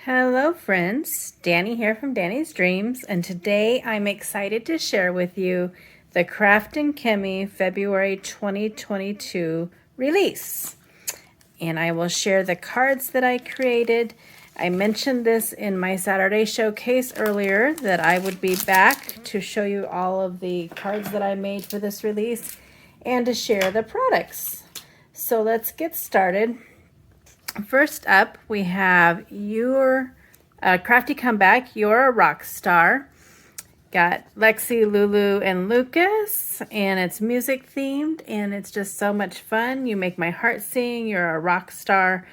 Hello friends, Danny here from Danny's Dreams, and today I'm excited to share with you the Kraftin Kimmie February 2022 release. And I will share the cards that I created. I mentioned this in my Saturday showcase earlier that I would be back to show you all of the cards that I made for this release and to share the products. So let's get started. First up, we have your Crafty Comeback, You're a Rock Star. Got Lexi, Lulu, and Lucas, and it's music themed, and it's just so much fun. You make my heart sing, you're a rock star.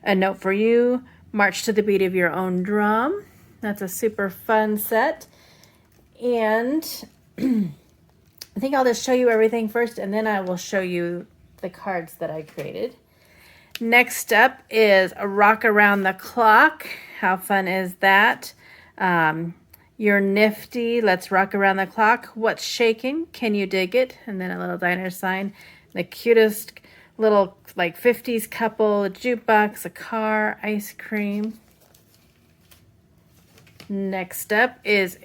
A note for you, march to the beat of your own drum. That's a super fun set. And I think I'll just show you everything first, and then I will show you the cards that I created. Next up is a Rock Around the Clock. How fun is that? You're nifty. Let's rock around the clock. What's shaking? Can you dig it? And then a little diner sign. The cutest little like 50s couple, a jukebox, a car, ice cream. Next up is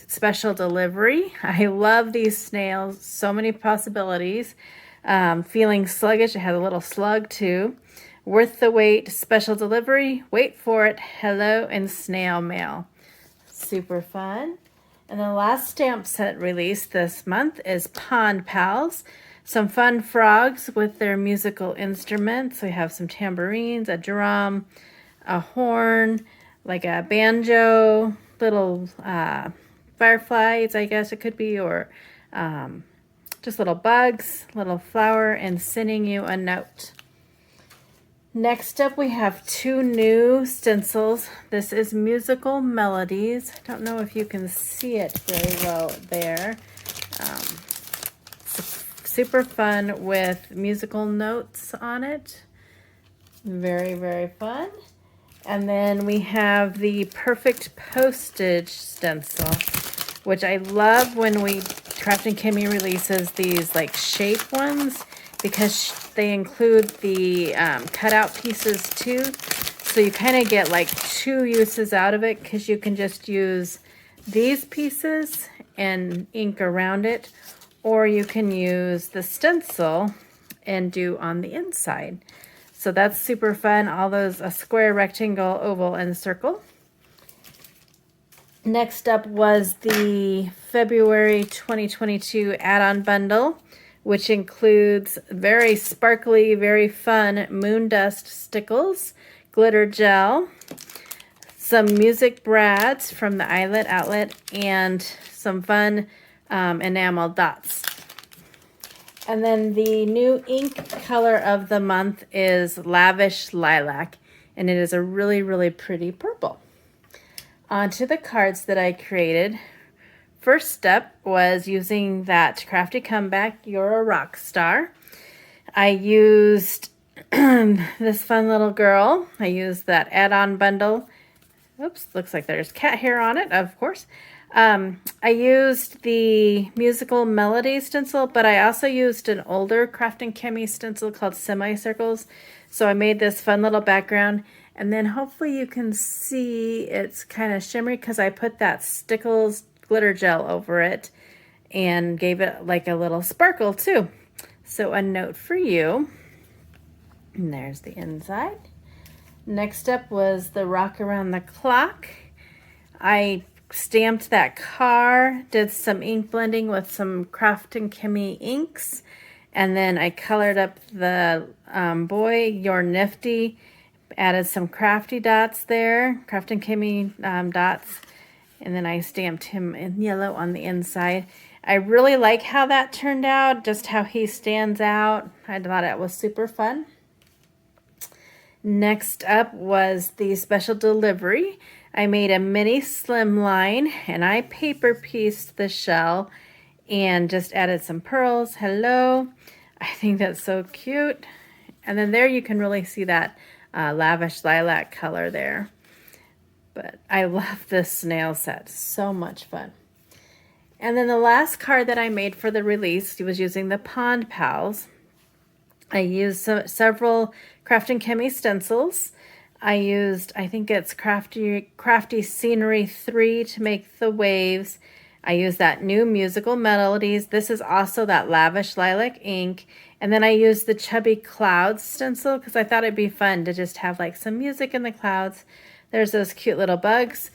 Special Delivery. I love these snails. So many possibilities. Feeling sluggish. It has a little slug too. Worth the wait, Special Delivery, wait for it, hello, and snail mail. Super fun. And the last stamp set released this month is Pond Pals. Some fun frogs with their musical instruments. We have some tambourines, a drum, a horn, like a banjo, little fireflies, I guess it could be, or just little bugs, little flower, and sending you a note. Next up, we have two new stencils. This is Musical Melodies. I don't know if you can see it very well there. Super fun with musical notes on it. Very, very fun. And then we have the Perfect Postage stencil, which I love when Kraftin Kimmie releases these like shape ones, because they include the cutout pieces too. So you kind of get like two uses out of it, because you can just use these pieces and ink around it, or you can use the stencil and do on the inside. So that's super fun. All those, a square, rectangle, oval, and circle. Next up was the February 2022 add-on bundle, which includes very sparkly, very fun moon dust stickles, glitter gel, some music brads from the Eyelet Outlet, and some fun enamel dots. And then the new ink color of the month is Lavish Lilac, and it is a really, really pretty purple. Onto the cards that I created. First step was using that Crafty Comeback, You're a Rock Star. I used this fun little girl. I used that add-on bundle. Oops, looks like there's cat hair on it, of course. I used the Musical Melody stencil, but I also used an older Kraftin Kimmie stencil called Semicircles. So I made this fun little background. And then hopefully you can see it's kind of shimmery because I put that Stickles glitter gel over it and gave it like a little sparkle too. So a note for you. And there's the inside. Next up was the Rock Around the Clock. I stamped that car, did some ink blending with some Kraftin Kimmie inks, and then I colored up the boy, You're Nifty, added some crafty dots there, Kraftin Kimmie dots. And then I stamped him in yellow on the inside. I really like how that turned out, just how he stands out. I thought it was super fun. Next up was the Special Delivery. I made a mini slimline, and I paper pieced the shell and just added some pearls. Hello. I think that's so cute. And then there you can really see that Lavish Lilac color there. But I love this snail set. So much fun. And then the last card that I made for the release was using the Pond Pals. I used several Kraftin Kimmie stencils. I used, I think it's Crafty Scenery 3 to make the waves. I used that new Musical Melodies. This is also that Lavish Lilac ink. And then I used the Chubby Clouds stencil because I thought it'd be fun to just have like some music in the clouds. There's those cute little bugs.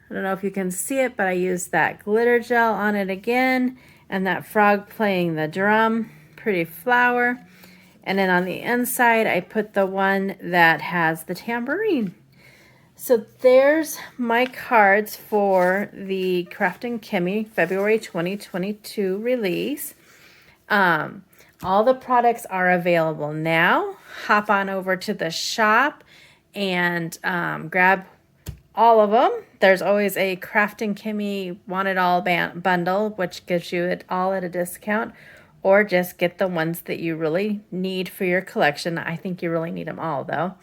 I don't know if you can see it, but I used that glitter gel on it again, and that frog playing the drum. Pretty flower. And then on the inside, I put the one that has the tambourine. So there's my cards for the Kraftin Kimmie February 2022 release. All the products are available now. Hop on over to the shop and grab all of them. There's always a Kraftin Kimmie Want It All bundle, which gives you it all at a discount, or just get the ones that you really need for your collection. I think you really need them all, though.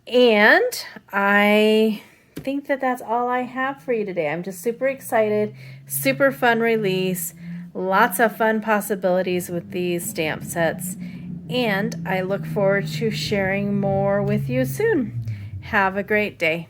And I think that that's all I have for you today. I'm just super excited, super fun release, lots of fun possibilities with these stamp sets, and I look forward to sharing more with you soon. Have a great day.